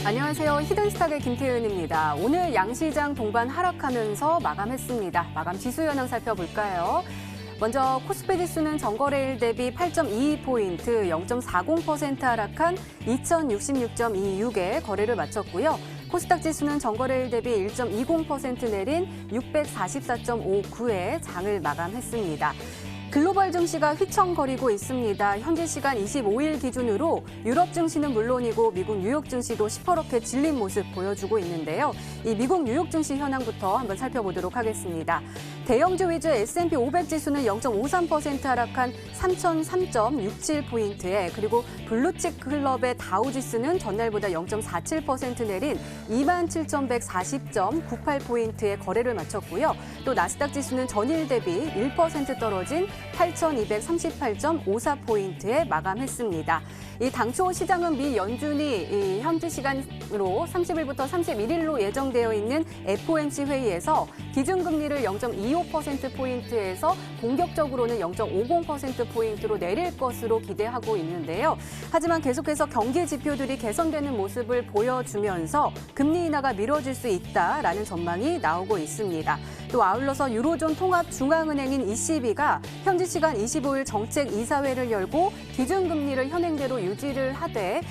안녕하세요. 히든스탁의 김태은입니다. 오늘 양시장 동반 하락하면서 마감했습니다. 마감 지수 현황 살펴볼까요? 먼저 코스피 지수는 전거래일 대비 8.22포인트, 0.40% 하락한 2066.26에 거래를 마쳤고요. 코스닥 지수는 전거래일 대비 1.20% 내린 644.59에 장을 마감했습니다. 글로벌 증시가 휘청거리고 있습니다. 현지 시간 25일 기준으로 유럽 증시는 물론이고 미국 뉴욕 증시도 시퍼렇게 질린 모습 보여주고 있는데요. 이 미국 뉴욕 증시 현황부터 한번 살펴보도록 하겠습니다. 대형주 위주 S&P 500 지수는 0.53% 하락한 3003.67포인트에 그리고 블루칩 클럽의 다우 지수는 전날보다 0.47% 내린 27,140.98포인트에 거래를 마쳤고요. 또 나스닥 지수는 전일 대비 1% 떨어진 8,238.54포인트에 마감했습니다. 이 당초 시장은 미 연준이 현지 시간으로 30일부터 31일로 예정되어 있는 FOMC 회의에서 기준금리를 0.25%포인트에서 공격적으로는 0.50%포인트로 내릴 것으로 기대하고 있는데요. 하지만 계속해서 경기 지표들이 개선되는 모습을 보여주면서 금리 인하가 미뤄질 수 있다라는 전망이 나오고 있습니다. 또 아울러서 유로존 통합 중앙은행인 ECB가 현지 시간 25일 정책 이사회를 열고 기준금리를 현행대로 유지를 하되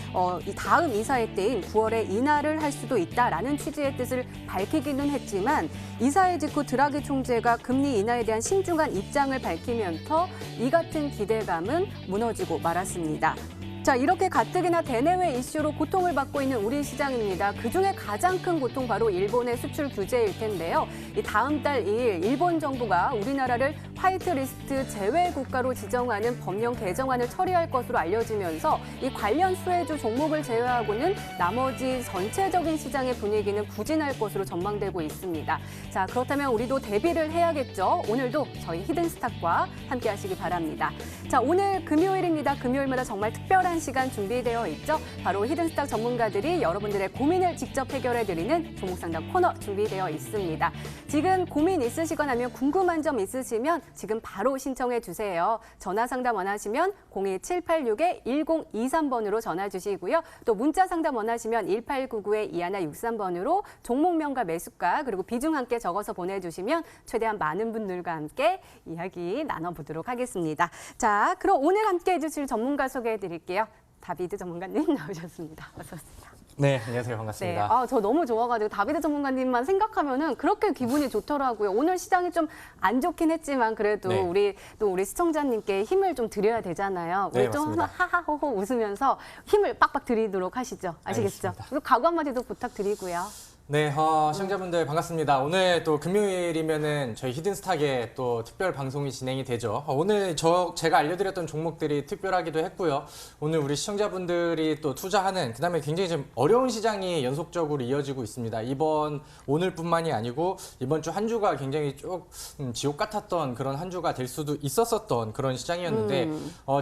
이 다음 이사회 때인 9월에 인하를 할 수도 있다라는 취지의 뜻을 밝히기는 했지만 이사회 직후 드라기 총재가 금리 인하에 대한 신중한 입장을 밝히면서 이 같은 기대감은 무너지고 말았습니다. 자, 이렇게 가뜩이나 대내외 이슈로 고통을 받고 있는 우리 시장입니다. 그중에 가장 큰 고통 바로 일본의 수출 규제일 텐데요. 이 다음 달 2일 일본 정부가 우리나라를 화이트리스트 제외 국가로 지정하는 법령 개정안을 처리할 것으로 알려지면서 이 관련 수혜주 종목을 제외하고는 나머지 전체적인 시장의 분위기는 부진할 것으로 전망되고 있습니다. 자, 그렇다면 우리도 대비를 해야겠죠. 오늘도 저희 히든스탁과 함께 하시기 바랍니다. 자, 오늘 금요일입니다. 금요일마다 정말 특별한 시간 준비되어 있죠. 바로 히든스탁 전문가들이 여러분들의 고민을 직접 해결해드리는 종목상담 코너 준비되어 있습니다. 지금 고민 있으시거나 하면 궁금한 점 있으시면 지금 바로 신청해 주세요. 전화 상담 원하시면 02786-1023번으로 전화 주시고요. 또 문자 상담 원하시면 1899-2163번으로 종목명과 매수가 그리고 비중 함께 적어서 보내주시면 최대한 많은 분들과 함께 이야기 나눠보도록 하겠습니다. 자, 그럼 오늘 함께 해주실 전문가 소개해 드릴게요. 다비드 전문가님 나오셨습니다. 어서 오세요. 네, 안녕하세요. 반갑습니다. 네, 저 너무 좋아가지고 다비드 전문가님만 생각하면은 그렇게 기분이 좋더라고요. 오늘 시장이 좀 안 좋긴 했지만 그래도 네. 우리 시청자님께 힘을 좀 드려야 되잖아요. 우리 네, 좀 맞습니다. 하하호호 웃으면서 힘을 빡빡 드리도록 하시죠. 아시겠죠? 알겠습니다. 그리고 각오 한마디도 부탁드리고요. 네, 시청자분들 반갑습니다. 오늘 또 금요일이면은 저희 히든스탁에 또 특별 방송이 진행이 되죠. 오늘 제가 알려드렸던 종목들이 특별하기도 했고요. 오늘 우리 시청자분들이 또 투자하는 그다음에 굉장히 좀 어려운 시장이 연속적으로 이어지고 있습니다. 오늘뿐만이 아니고 이번 주 한 주가 굉장히 지옥 같았던 그런 한 주가 될 수도 있었던 그런 시장이었는데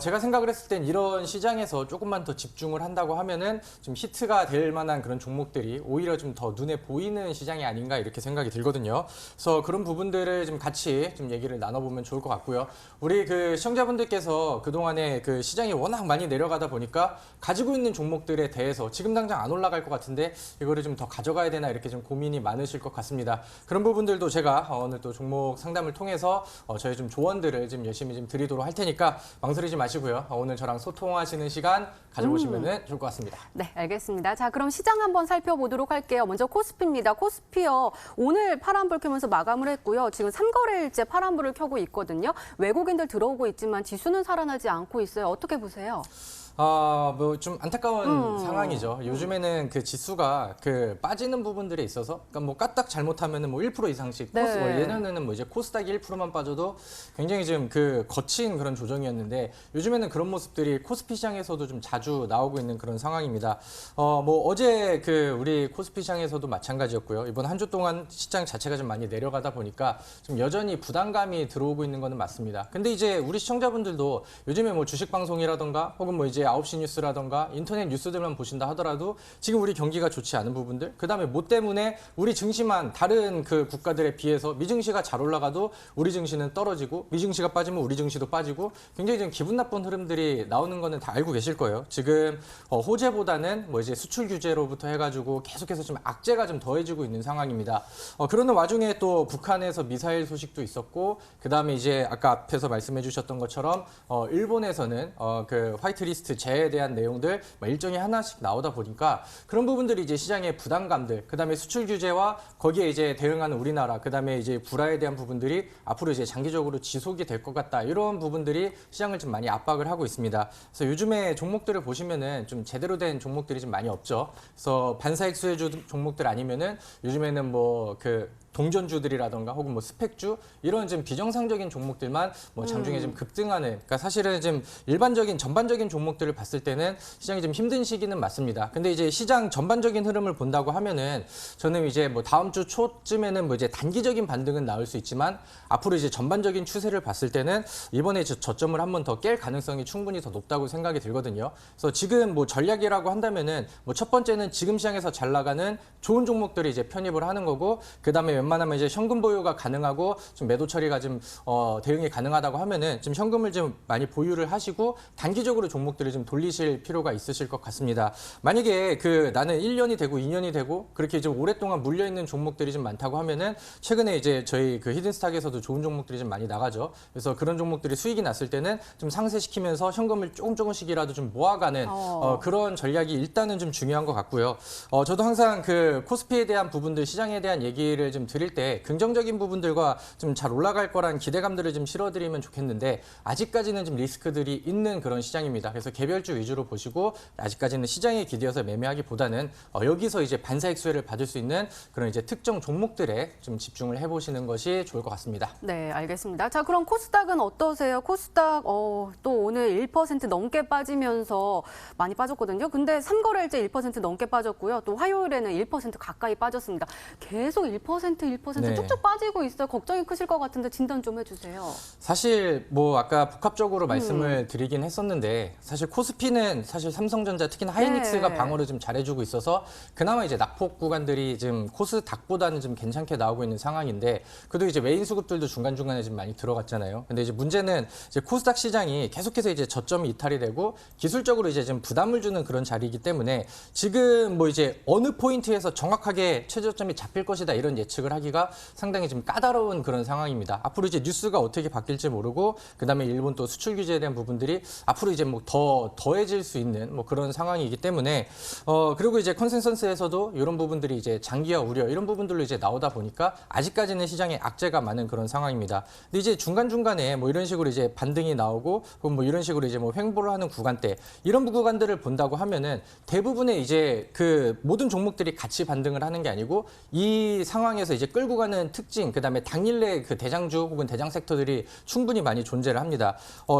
제가 생각을 했을 땐 이런 시장에서 조금만 더 집중을 한다고 하면은 좀 히트가 될 만한 그런 종목들이 오히려 좀 더 눈에 보이는 시장이 아닌가 이렇게 생각이 들거든요. 그래서 그런 부분들을 좀 같이 좀 얘기를 나눠보면 좋을 것 같고요. 우리 그 시청자분들께서 그동안에 그 시장이 워낙 많이 내려가다 보니까 가지고 있는 종목들에 대해서 지금 당장 안 올라갈 것 같은데 이거를 좀 더 가져가야 되나 이렇게 좀 고민이 많으실 것 같습니다. 그런 부분들도 제가 오늘 또 종목 상담을 통해서 저희 좀 조언들을 좀 열심히 좀 드리도록 할 테니까 망설이지 마시고요. 오늘 저랑 소통하시는 시간 가져보시면 좋을 것 같습니다. 네, 알겠습니다. 자, 그럼 시장 한번 살펴보도록 할게요. 먼저 코스피입니다. 코스피요. 오늘 파란불 켜면서 마감을 했고요. 지금 3거래일째 파란불을 켜고 있거든요. 외국인들 들어오고 있지만 지수는 살아나지 않고 있어요. 어떻게 보세요? 뭐 좀 안타까운 상황이죠. 요즘에는 그 지수가 그 빠지는 부분들에 있어서, 그러니까 뭐 까딱 잘못하면은 뭐 1% 이상씩 네. 예전에는 뭐 이제 코스닥이 1%만 빠져도 굉장히 좀 그 거친 그런 조정이었는데 요즘에는 그런 모습들이 코스피 시장에서도 좀 자주 나오고 있는 그런 상황입니다. 뭐 어제 그 우리 코스피 시장에서도 마찬가지였고요. 이번 한 주 동안 시장 자체가 좀 많이 내려가다 보니까 좀 여전히 부담감이 들어오고 있는 거는 맞습니다. 근데 이제 우리 시청자분들도 요즘에 뭐 주식 방송이라던가 혹은 뭐 이제 이제 9시 뉴스라던가 인터넷 뉴스들만 보신다 하더라도 지금 우리 경기가 좋지 않은 부분들, 그다음에 뭐 때문에 우리 증시만 다른 그 국가들에 비해서 미증시가 잘 올라가도 우리 증시는 떨어지고 미증시가 빠지면 우리 증시도 빠지고 굉장히 좀 기분 나쁜 흐름들이 나오는 거는 다 알고 계실 거예요. 지금 호재보다는 뭐 이제 수출 규제로부터 해가지고 계속해서 좀 악재가 좀 더해지고 있는 상황입니다. 그러는 와중에 또 북한에서 미사일 소식도 있었고, 그다음에 이제 아까 앞에서 말씀해주셨던 것처럼 일본에서는 그 화이트리스트 제에 대한 내용들 일정이 하나씩 나오다 보니까 그런 부분들이 이제 시장의 부담감들, 그다음에 수출 규제와 거기에 이제 대응하는 우리나라, 그다음에 이제 불화에 대한 부분들이 앞으로 이제 장기적으로 지속이 될 것 같다, 이런 부분들이 시장을 좀 많이 압박을 하고 있습니다. 그래서 요즘에 종목들을 보시면은 좀 제대로 된 종목들이 좀 많이 없죠. 그래서 반사익 수혜주 종목들 아니면은 요즘에는 뭐 그 동전주들이라던가 혹은 뭐 스펙주 이런 좀 비정상적인 종목들만 뭐 장중에 좀 급등하는, 그러니까 사실은 좀 일반적인 전반적인 종목들을 봤을 때는 시장이 좀 힘든 시기는 맞습니다. 근데 이제 시장 전반적인 흐름을 본다고 하면은 저는 이제 뭐 다음 주 초쯤에는 뭐 이제 단기적인 반등은 나올 수 있지만 앞으로 이제 전반적인 추세를 봤을 때는 이번에 저점을 한 번 더 깰 가능성이 충분히 더 높다고 생각이 들거든요. 그래서 지금 뭐 전략이라고 한다면은 뭐 첫 번째는 지금 시장에서 잘 나가는 좋은 종목들이 이제 편입을 하는 거고, 그다음에 웬만하면 이제 현금 보유가 가능하고 좀 매도 처리가 좀 대응이 가능하다고 하면은 좀 현금을 좀 많이 보유를 하시고 단기적으로 종목들을 좀 돌리실 필요가 있으실 것 같습니다. 만약에 그 나는 1년이 되고 2년이 되고 그렇게 좀 오랫동안 물려 있는 종목들이 좀 많다고 하면은 최근에 이제 저희 그 히든스탁에서도 좋은 종목들이 좀 많이 나가죠. 그래서 그런 종목들이 수익이 났을 때는 좀 상쇄시키면서 현금을 조금씩이라도 좀 모아가는 그런 전략이 일단은 좀 중요한 것 같고요. 저도 항상 그 코스피에 대한 부분들, 시장에 대한 얘기를 좀 드릴 때 긍정적인 부분들과 좀 잘 올라갈 거란 기대감들을 좀 실어드리면 좋겠는데 아직까지는 좀 리스크들이 있는 그런 시장입니다. 그래서 개별주 위주로 보시고 아직까지는 시장에 기대어서 매매하기보다는 여기서 이제 반사익 수혜를 받을 수 있는 그런 이제 특정 종목들에 좀 집중을 해보시는 것이 좋을 것 같습니다. 네, 알겠습니다. 자, 그럼 코스닥은 어떠세요? 코스닥 또 오늘 1% 넘게 빠지면서 많이 빠졌거든요. 근데 3거래일째 1% 넘게 빠졌고요. 또 화요일에는 1% 가까이 빠졌습니다. 계속 1% 네. 쭉쭉 빠지고 있어요. 걱정이 크실 것 같은데 진단 좀 해주세요. 사실 뭐 아까 복합적으로 말씀을 드리긴 했었는데 사실 코스피는 사실 삼성전자 특히나 하이닉스가 네. 방어를 좀 잘해주고 있어서 그나마 이제 낙폭 구간들이 지금 코스닥보다는 좀 괜찮게 나오고 있는 상황인데, 그래도 이제 외인 수급들도 중간중간에 좀 많이 들어갔잖아요. 근데 이제 문제는 이제 코스닥 시장이 계속해서 이제 저점이 이탈이 되고 기술적으로 이제 좀 부담을 주는 그런 자리이기 때문에 지금 뭐 이제 어느 포인트에서 정확하게 최저점이 잡힐 것이다 이런 예측을 하기가 상당히 좀 까다로운 그런 상황입니다. 앞으로 이제 뉴스가 어떻게 바뀔지 모르고 그다음에 일본 또 수출 규제에 대한 부분들이 앞으로 이제 뭐 더해질 수 있는 뭐 그런 상황이기 때문에 그리고 이제 컨센서스에서도 이런 부분들이 이제 장기화 우려 이런 부분들로 이제 나오다 보니까 아직까지는 시장에 악재가 많은 그런 상황입니다. 근데 이제 중간중간에 뭐 이런 식으로 이제 반등이 나오고 혹은 뭐 이런 식으로 이제 뭐 횡보를 하는 구간대 이런 구간들을 본다고 하면은 대부분의 이제 그 모든 종목들이 같이 반등을 하는 게 아니고 이 상황에서 이제 끌고 가는 특징, 그다음에 당일내 그 대장주 혹은 대장 섹터들이 충분히 많이 존재를 합니다.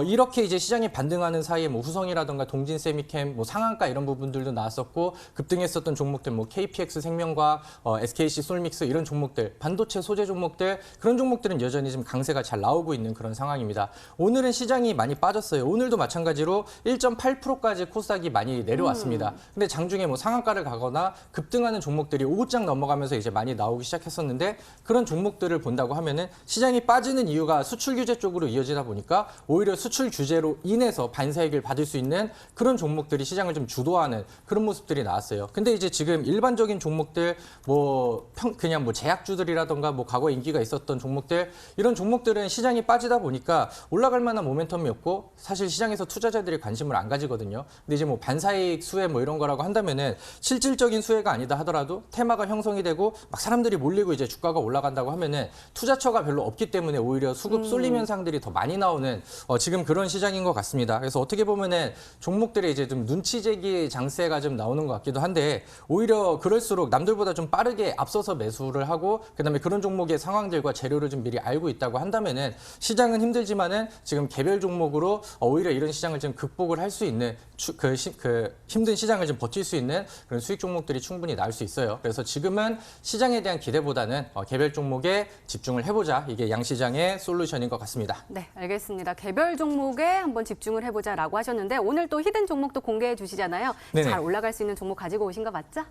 이렇게 이제 시장이 반등하는 사이에 뭐 후성이라던가 동진 세미캠, 뭐 상한가 이런 부분들도 나왔었고 급등했었던 종목들 뭐 KPX 생명과학, SKC 솔믹스 이런 종목들, 반도체 소재 종목들 그런 종목들은 여전히 좀 강세가 잘 나오고 있는 그런 상황입니다. 오늘은 시장이 많이 빠졌어요. 오늘도 마찬가지로 1.8%까지 코스닥이 많이 내려왔습니다. 근데 장중에 뭐 상한가를 가거나 급등하는 종목들이 5장 넘어가면서 이제 많이 나오기 시작했었는데 그런 종목들을 본다고 하면은 시장이 빠지는 이유가 수출 규제 쪽으로 이어지다 보니까 오히려 수출 규제로 인해서 반사익을 받을 수 있는 그런 종목들이 시장을 좀 주도하는 그런 모습들이 나왔어요. 근데 이제 지금 일반적인 종목들 뭐 그냥 뭐 제약주들이라던가 뭐 과거 인기가 있었던 종목들 이런 종목들은 시장이 빠지다 보니까 올라갈 만한 모멘텀이 없고 사실 시장에서 투자자들이 관심을 안 가지거든요. 근데 이제 뭐 반사익 수혜 뭐 이런 거라고 한다면은 실질적인 수혜가 아니다 하더라도 테마가 형성이 되고 막 사람들이 몰리고 이제 주가가 올라간다고 하면은 투자처가 별로 없기 때문에 오히려 수급 쏠림 현상들이 더 많이 나오는 지금 그런 시장인 것 같습니다. 그래서 어떻게 보면은 종목들의 이제 좀 눈치재기 장세가 좀 나오는 것 같기도 한데 오히려 그럴수록 남들보다 좀 빠르게 앞서서 매수를 하고 그다음에 그런 종목의 상황들과 재료를 좀 미리 알고 있다고 한다면은 시장은 힘들지만은 지금 개별 종목으로 오히려 이런 시장을 좀 극복을 할 수 있는 그 힘든 시장을 좀 버틸 수 있는 그런 수익 종목들이 충분히 나올 수 있어요. 그래서 지금은 시장에 대한 기대보다 하기보다는 개별 종목에 집중을 해보자. 이게 양시장의 솔루션인 것 같습니다. 네, 알겠습니다. 개별 종목에 한번 집중을 해보자라고 하셨는데 오늘 또 히든 종목도 공개해 주시잖아요. 네네. 잘 올라갈 수 있는 종목 가지고 오신 거 맞죠?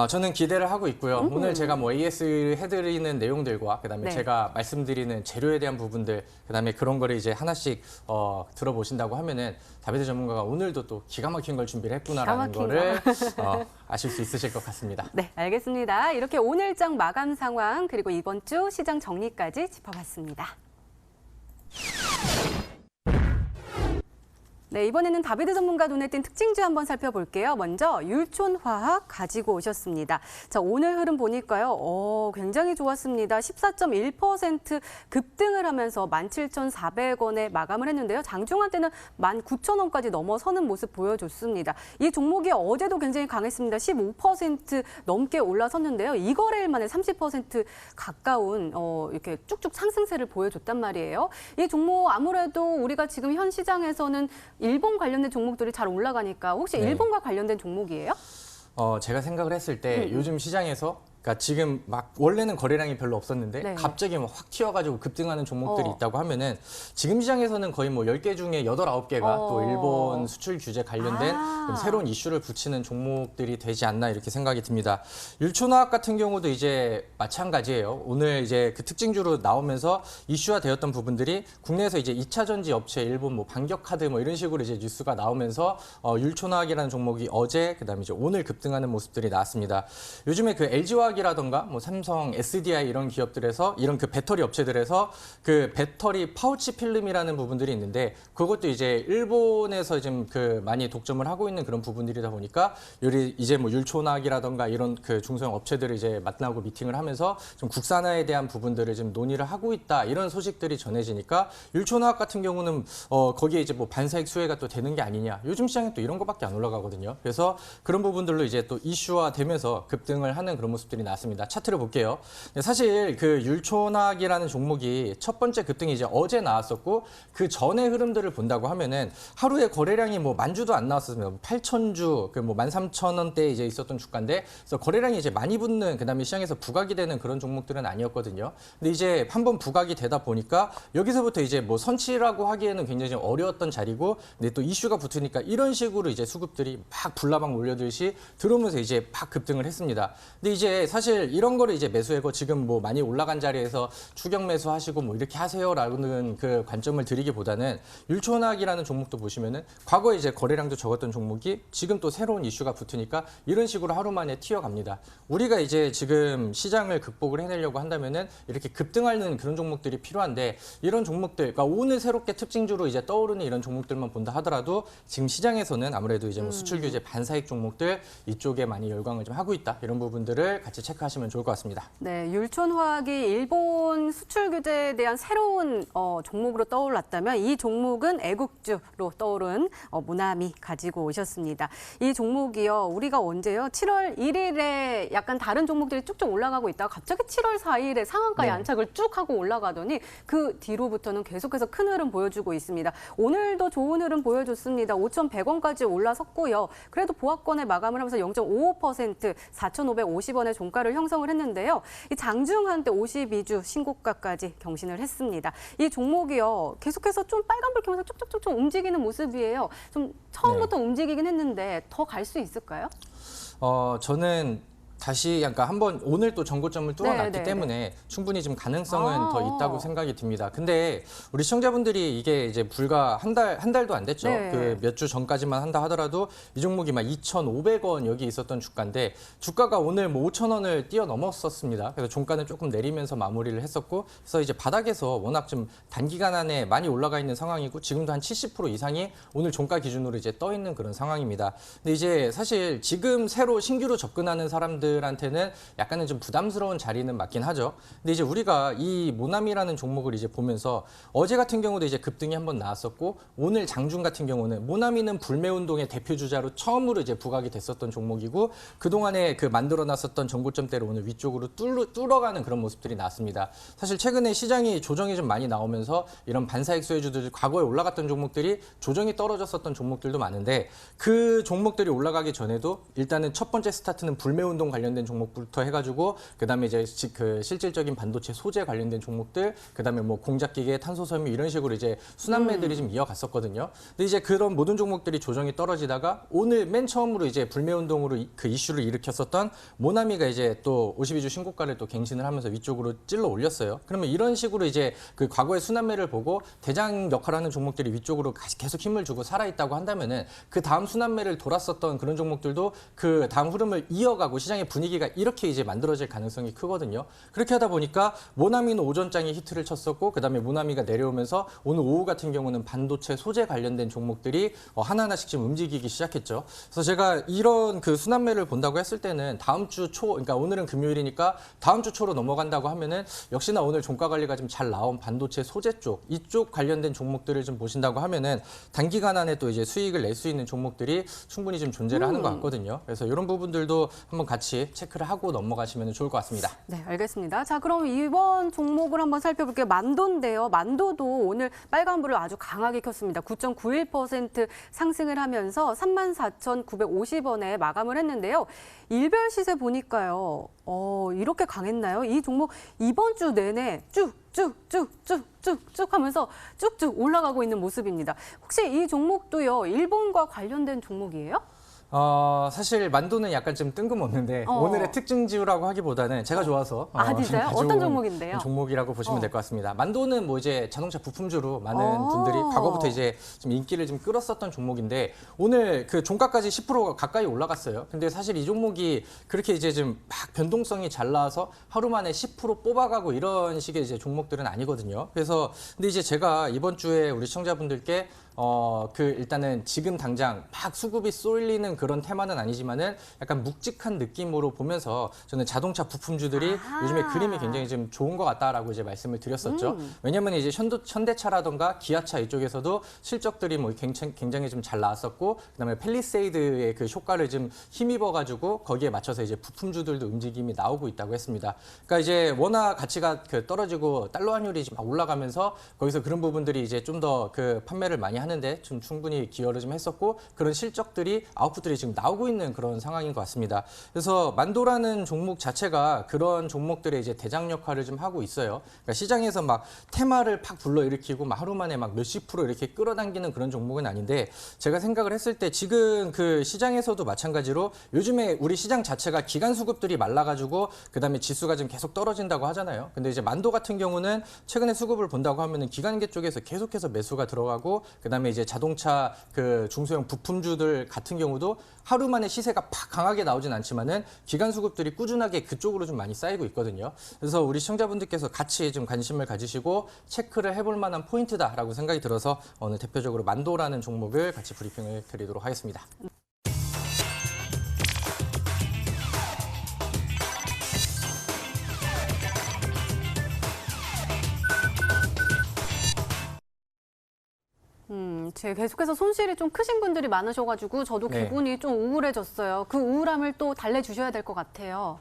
저는 기대를 하고 있고요. 오늘 제가 뭐 AS 해드리는 내용들과 그다음에 네. 제가 말씀드리는 재료에 대한 부분들, 그다음에 그런 거를 이제 하나씩 들어보신다고 하면은 다비드 전문가가 오늘도 또 기가 막힌 걸 준비를 했구나라는 기가 막힌 거를 아실 수 있으실 것 같습니다. 네, 알겠습니다. 이렇게 오늘장 마감 상황 그리고 이번 주 시장 정리까지 짚어봤습니다. 네, 이번에는 다비드 전문가 눈에 띈 특징주 한번 살펴볼게요. 먼저 율촌화학 가지고 오셨습니다. 자, 오늘 흐름 보니까요. 굉장히 좋았습니다. 14.1% 급등을 하면서 17,400원에 마감을 했는데요. 장중한 때는 19,000원까지 넘어서는 모습 보여줬습니다. 이 종목이 어제도 굉장히 강했습니다. 15% 넘게 올라섰는데요. 이 거래일 만에 30% 가까운 이렇게 쭉쭉 상승세를 보여줬단 말이에요. 이 종목 아무래도 우리가 지금 현 시장에서는 일본 관련된 종목들이 잘 올라가니까 혹시 네. 일본과 관련된 종목이에요? 제가 생각을 했을 때 요즘 시장에서 그러니까 지금 막 원래는 거래량이 별로 없었는데 네. 갑자기 막 확 튀어가지고 급등하는 종목들이 어. 있다고 하면은 지금 시장에서는 거의 뭐 10개 중에 8, 9개가 또 일본 수출 규제 관련된 좀 새로운 이슈를 붙이는 종목들이 되지 않나 이렇게 생각이 듭니다. 율촌화학 같은 경우도 이제 마찬가지예요. 오늘 이제 그 특징주로 나오면서 이슈화 되었던 부분들이 국내에서 이제 2차 전지 업체 일본 뭐 반격카드 뭐 이런 식으로 이제 뉴스가 나오면서 율촌화학이라는 종목이 어제 그다음에 이제 오늘 급등하는 모습들이 나왔습니다. 요즘에 그 LG화학 이라던가 뭐 삼성, SDI 이런 기업들에서 이런 그 배터리 업체들에서 그 배터리 파우치 필름이라는 부분들이 있는데 그것도 이제 일본에서 지금 그 많이 독점을 하고 있는 그런 부분들이다 보니까 요리 이제 뭐 율촌화학이라던가 이런 그 중소형 업체들을 이제 만나고 미팅을 하면서 좀 국산화에 대한 부분들을 좀 논의를 하고 있다 이런 소식들이 전해지니까 율촌화학 같은 경우는 거기에 이제 뭐 반사익 수혜가 또 되는 게 아니냐. 요즘 시장에 또 이런 거밖에 안 올라가거든요. 그래서 그런 부분들로 이제 또 이슈화 되면서 급등을 하는 그런 모습들이 나왔습니다. 차트를 볼게요. 사실 그 율촌화학이라는 종목이 첫 번째 급등이 이제 어제 나왔었고 그 전의 흐름들을 본다고 하면은 하루에 거래량이 뭐 10,000주도 안 나왔었습니다. 8,000주, 그 뭐 13,000원대에 이제 있었던 주가인데 그래서 거래량이 이제 많이 붙는 그다음에 시장에서 부각이 되는 그런 종목들은 아니었거든요. 근데 이제 한번 부각이 되다 보니까 여기서부터 이제 뭐 선취라고 하기에는 굉장히 좀 어려웠던 자리고 근데 또 이슈가 붙으니까 이런 식으로 이제 수급들이 막 불나방 몰려들듯이 들어오면서 이제 막 급등을 했습니다. 근데 이제 사실 이런 거를 이제 매수하고 지금 뭐 많이 올라간 자리에서 추격 매수하시고 뭐 이렇게 하세요라는 그 관점을 드리기보다는 율촌화학이라는 종목도 보시면은 과거에 이제 거래량도 적었던 종목이 지금 또 새로운 이슈가 붙으니까 이런 식으로 하루 만에 튀어갑니다. 우리가 이제 지금 시장을 극복을 해내려고 한다면은 이렇게 급등하는 그런 종목들이 필요한데 이런 종목들, 그러니까 오늘 새롭게 특징주로 이제 떠오르는 이런 종목들만 본다 하더라도 지금 시장에서는 아무래도 이제 뭐 수출 규제 반사익 종목들 이쪽에 많이 열광을 좀 하고 있다 이런 부분들을 같이 체크하시면 좋을 것 같습니다. 네, 율촌화학이 일본 수출 규제에 대한 새로운 종목으로 떠올랐다면 이 종목은 애국주로 떠오른 모나미 가지고 오셨습니다. 이 종목이요, 우리가 언제요? 7월 1일에 약간 다른 종목들이 쭉쭉 올라가고 있다가 갑자기 7월 4일에 상한가에 안착을 쭉 하고 올라가더니 그 뒤로부터는 계속해서 큰 흐름 보여주고 있습니다. 오늘도 좋은 흐름 보여줬습니다. 5,100원까지 올라섰고요. 그래도 보합권에 마감을 하면서 0.55% 4,550원의 종가를 형성을 했는데요. 이 장중한 때 52주 신고가까지 경신을 했습니다. 이 종목이요, 계속해서 좀 빨간불 켜면서 쭉쭉쭉쭉 움직이는 모습이에요. 좀 처음부터 움직이긴 했는데 더 갈 수 있을까요? 저는 다시 그러니까 한번 오늘 또 전고점을 뚫어놨기 때문에 충분히 좀 가능성은 더 있다고 생각이 듭니다. 근데 우리 시청자분들이 이게 이제 불과 한 달도 안 됐죠. 네. 그 몇 주 전까지만 한다 하더라도 이 종목이 막 2,500원 여기 있었던 주가인데 주가가 오늘 뭐 5,000원을 뛰어넘었었습니다. 그래서 종가는 조금 내리면서 마무리를 했었고 그래서 이제 바닥에서 워낙 좀 단기간 안에 많이 올라가 있는 상황이고 지금도 한 70% 이상이 오늘 종가 기준으로 이제 떠 있는 그런 상황입니다. 근데 이제 사실 지금 새로 신규로 접근하는 사람들한테는 약간은 좀 부담스러운 자리는 맞긴 하죠. 근데 이제 우리가 이 모나미라는 종목을 이제 보면서 어제 같은 경우도 이제 급등이 한번 나왔었고 오늘 장중 같은 경우는 모나미는 불매운동의 대표 주자로 처음으로 이제 부각이 됐었던 종목이고 그동안에 그 만들어놨었던 전고점대로 오늘 위쪽으로 뚫어가는 그런 모습들이 나왔습니다. 사실 최근에 시장이 조정이 좀 많이 나오면서 이런 반사익 수혜주들 과거에 올라갔던 종목들이 조정이 떨어졌었던 종목들도 많은데 그 종목들이 올라가기 전에도 일단은 첫 번째 스타트는 불매운동 관련된 종목부터 해가지고 그다음에 이제 그 실질적인 반도체 소재 관련된 종목들, 그다음에 뭐 공작기계, 탄소섬유 이런 식으로 이제 순환매들이 좀 이어갔었거든요. 근데 이제 그런 모든 종목들이 조정이 떨어지다가 오늘 맨 처음으로 이제 불매운동으로 그 이슈를 일으켰었던 모나미가 이제 또 52주 신고가를 또 갱신을 하면서 위쪽으로 찔러 올렸어요. 그러면 이런 식으로 이제 그 과거의 순환매를 보고 대장 역할하는 종목들이 위쪽으로 계속 힘을 주고 살아있다고 한다면은 그 다음 순환매를 돌았었던 그런 종목들도 그 다음 흐름을 이어가고 시장의 분위기가 이렇게 이제 만들어질 가능성이 크거든요. 그렇게 하다 보니까 모나미는 오전장에 히트를 쳤었고 그다음에 모나미가 내려오면서 오늘 오후 같은 경우는 반도체 소재 관련된 종목들이 하나하나씩 지금 움직이기 시작했죠. 그래서 제가 이런 그 순환매를 본다고 했을 때는 다음 주 초, 그러니까 오늘은 금요일이니까 다음 주 초로 넘어간다고 하면은 역시나 오늘 종가 관리가 좀 잘 나온 반도체 소재 쪽, 이쪽 관련된 종목들을 좀 보신다고 하면은 단기간 안에 또 이제 수익을 낼 수 있는 종목들이 충분히 좀 존재를 하는 것 같거든요. 그래서 이런 부분들도 한번 같이 체크를 하고 넘어가시면 좋을 것 같습니다. 네, 알겠습니다. 자, 그럼 이번 종목을 한번 살펴볼게요. 만도인데요. 만도도 오늘 빨간불을 아주 강하게 켰습니다. 9.91% 상승을 하면서 34,950원에 마감을 했는데요. 일별 시세 보니까요. 이렇게 강했나요? 이 종목 이번 주 내내 쭉쭉 하면서 쭉쭉 올라가고 있는 모습입니다. 혹시 이 종목도요, 일본과 관련된 종목이에요? 사실 만도는 약간 좀 뜬금없는데 오늘의 특징지우라고 하기보다는 제가 좋아서 진짜요? 어떤 종목인데요? 종목이라고 보시면 될 것 같습니다. 만도는 뭐 이제 자동차 부품주로 많은 분들이 과거부터 이제 좀 인기를 좀 끌었었던 종목인데 오늘 그 종가까지 10% 가까이 올라갔어요. 근데 사실 이 종목이 그렇게 이제 좀 막 변동성이 잘 나와서 하루 만에 10% 뽑아가고 이런 식의 이제 종목들은 아니거든요. 그래서 근데 이제 제가 이번 주에 우리 시청자분들께 일단은 지금 당장 막 수급이 쏠리는 그런 테마는 아니지만은 약간 묵직한 느낌으로 보면서 저는 자동차 부품주들이 요즘에 그림이 굉장히 좀 좋은 것 같다라고 이제 말씀을 드렸었죠. 왜냐면 이제 현대차라던가 기아차 이쪽에서도 실적들이 뭐 굉장히 좀 잘 나왔었고, 그다음에 팰리세이드의 그 효과를 좀 힘입어가지고 거기에 맞춰서 이제 부품주들도 움직임이 나오고 있다고 했습니다. 그러니까 이제 워낙 가치가 그 떨어지고 달러 환율이 막 올라가면서 거기서 그런 부분들이 이제 좀 더 그 판매를 많이 하는데 좀 충분히 기여를 좀 했었고 그런 실적들이 아웃풋들이 지금 나오고 있는 그런 상황인 것 같습니다. 그래서 만도라는 종목 자체가 그런 종목들의 이제 대장 역할을 좀 하고 있어요. 그러니까 시장에서 막 테마를 팍 불러일으키고 막 하루 만에 막 몇십 프로 이렇게 끌어당기는 그런 종목은 아닌데 제가 생각을 했을 때 지금 그 시장에서도 마찬가지로 요즘에 우리 시장 자체가 기간 수급들이 말라가지고 그다음에 지수가 좀 계속 떨어진다고 하잖아요. 근데 이제 만도 같은 경우는 최근에 수급을 본다고 하면은 기관계 쪽에서 계속해서 매수가 들어가고 그다음에 이제 자동차 그 중소형 부품주들 같은 경우도 하루 만에 시세가 팍 강하게 나오진 않지만은 기간 수급들이 꾸준하게 그쪽으로 좀 많이 쌓이고 있거든요. 그래서 우리 시청자분들께서 같이 좀 관심을 가지시고 체크를 해볼 만한 포인트다라고 생각이 들어서 오늘 대표적으로 만도라는 종목을 같이 브리핑을 드리도록 하겠습니다. 계속해서 손실이 좀 크신 분들이 많으셔가지고 저도 네. 기분이 좀 우울해졌어요. 그 우울함을 또 달래주셔야 될 것 같아요.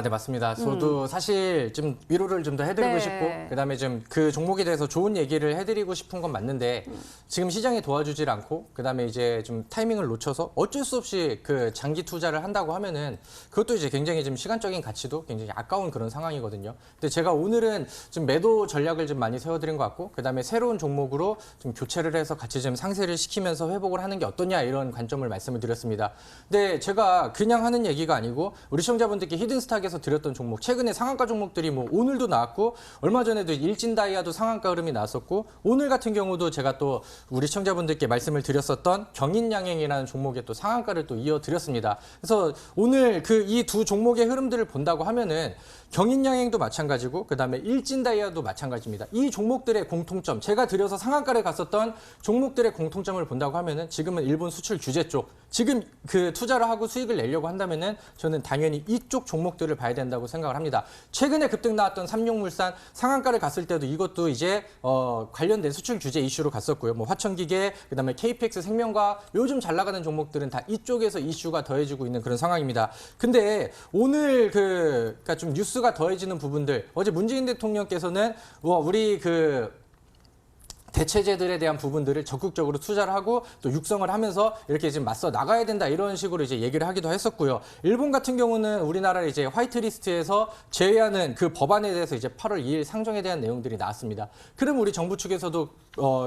네, 맞습니다. 저도 사실 좀 위로를 좀 더 해드리고 네. 싶고, 그다음에 좀 그 종목에 대해서 좋은 얘기를 해드리고 싶은 건 맞는데, 지금 시장이 도와주질 않고, 그다음에 이제 좀 타이밍을 놓쳐서 어쩔 수 없이 그 장기 투자를 한다고 하면은 그것도 이제 굉장히 좀 시간적인 가치도 굉장히 아까운 그런 상황이거든요. 근데 제가 오늘은 좀 매도 전략을 좀 많이 세워드린 것 같고, 그다음에 새로운 종목으로 좀 교체를 해서 같이 좀 상세를 시키면서 회복을 하는 게 어떠냐 이런 관점을 말씀을 드렸습니다. 근데 제가 그냥 하는 얘기가 아니고 우리 시청자분들께 히든스탁에서 드렸던 종목, 최근에 상한가 종목들이 뭐 오늘도 나왔고 얼마 전에도 일진다이아도 상한가 흐름이 나왔었고 오늘 같은 경우도 제가 또 우리 시청자분들께 말씀을 드렸었던 경인양행이라는 종목에 또 상한가를 또 이어드렸습니다. 그래서 오늘 그 이 두 종목의 흐름들을 본다고 하면은 경인양행도 마찬가지고 그다음에 일진다이아도 마찬가지입니다. 이 종목들의 공통점, 제가 드려서 상한가를 갔었던 종목들의 공통점을 본다고 하면은 지금은 일본 수출 규제 쪽, 지금 그 투자를 하고 수익을 내려고 한다면은 저는 당연히 이쪽 종목들을 봐야 된다고 생각을 합니다. 최근에 급등 나왔던 삼용물산 상한가를 갔을 때도 이것도 이제 관련된 수출 규제 이슈로 갔었고요. 뭐 화천기계, 그다음에 KPX 생명과 요즘 잘 나가는 종목들은 다 이쪽에서 이슈가 더해지고 있는 그런 상황입니다. 근데 오늘 그러니까 좀 뉴스가 더해지는 부분들, 어제 문재인 대통령께서는 우리 그 대체제들에 대한 부분들을 적극적으로 투자를 하고 또 육성을 하면서 이렇게 지금 맞서 나가야 된다 이런 식으로 이제 얘기를 하기도 했었고요. 일본 같은 경우는 우리나라를 이제 화이트리스트에서 제외하는 그 법안에 대해서 이제 8월 2일 상정에 대한 내용들이 나왔습니다. 그럼 우리 정부 측에서도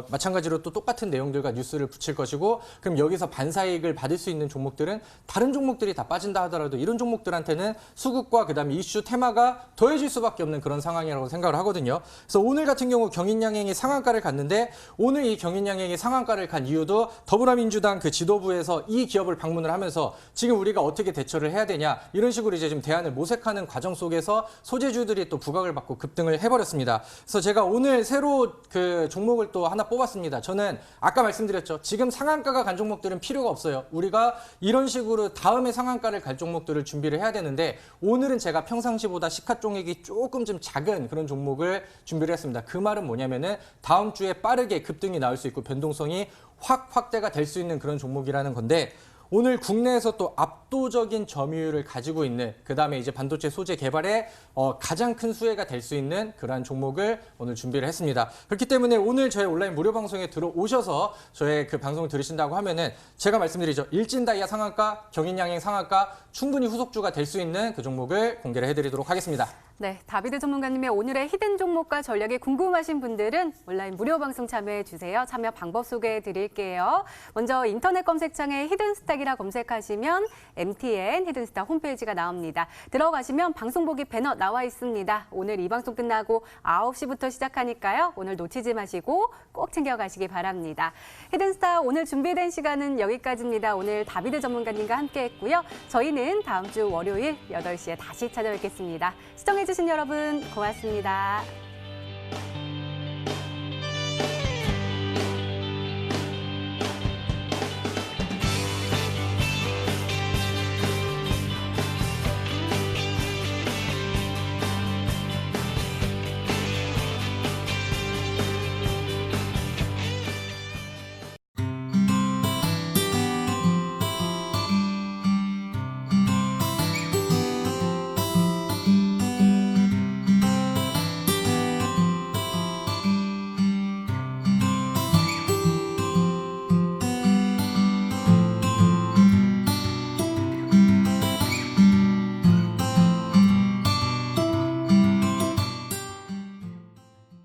마찬가지로 또 똑같은 내용들과 뉴스를 붙일 것이고 그럼 여기서 반사이익을 받을 수 있는 종목들은 다른 종목들이 다 빠진다 하더라도 이런 종목들한테는 수급과 그다음에 이슈 테마가 더해질 수밖에 없는 그런 상황이라고 생각을 하거든요. 그래서 오늘 같은 경우 경인양행이 상한가를 갔는데 오늘 이 경인양행이 상한가를 간 이유도 더불어민주당 그 지도부에서 이 기업을 방문을 하면서 지금 우리가 어떻게 대처를 해야 되냐 이런 식으로 이제 좀 대안을 모색하는 과정 속에서 소재주들이 또 부각을 받고 급등을 해버렸습니다. 그래서 제가 오늘 새로 그 종목을 또 하나 뽑았습니다. 저는 아까 말씀드렸죠. 지금 상한가가 간 종목들은 필요가 없어요. 우리가 이런 식으로 다음에 상한가를 갈 종목들을 준비를 해야 되는데 오늘은 제가 평상시보다 시가총액이 조금 좀 작은 그런 종목을 준비를 했습니다. 그 말은 뭐냐면은 다음 주에 빠르게 급등이 나올 수 있고 변동성이 확 확대가 될 수 있는 그런 종목이라는 건데 오늘 국내에서 또 압도적인 점유율을 가지고 있는 그다음에 이제 반도체 소재 개발에 가장 큰 수혜가 될 수 있는 그러한 종목을 오늘 준비를 했습니다. 그렇기 때문에 오늘 저희 온라인 무료 방송에 들어오셔서 저의 그 방송을 들으신다고 하면은 제가 말씀드리죠. 일진다이아 상한가, 경인양행 상한가 충분히 후속주가 될 수 있는 그 종목을 공개를 해드리도록 하겠습니다. 네, 다비드 전문가님의 오늘의 히든 종목과 전략이 궁금하신 분들은 온라인 무료 방송 참여해 주세요. 참여 방법 소개해 드릴게요. 먼저 인터넷 검색창에 히든스탁이라 검색하시면 MTN 히든스탁 홈페이지가 나옵니다. 들어가시면 방송 보기 배너 나와 있습니다. 오늘 이 방송 끝나고 9시부터 시작하니까요. 오늘 놓치지 마시고 꼭 챙겨가시기 바랍니다. 히든스탁 오늘 준비된 시간은 여기까지입니다. 오늘 다비드 전문가님과 함께했고요. 저희는 다음 주 월요일 8시에 다시 찾아뵙겠습니다. 시청해주신 여러분 고맙습니다.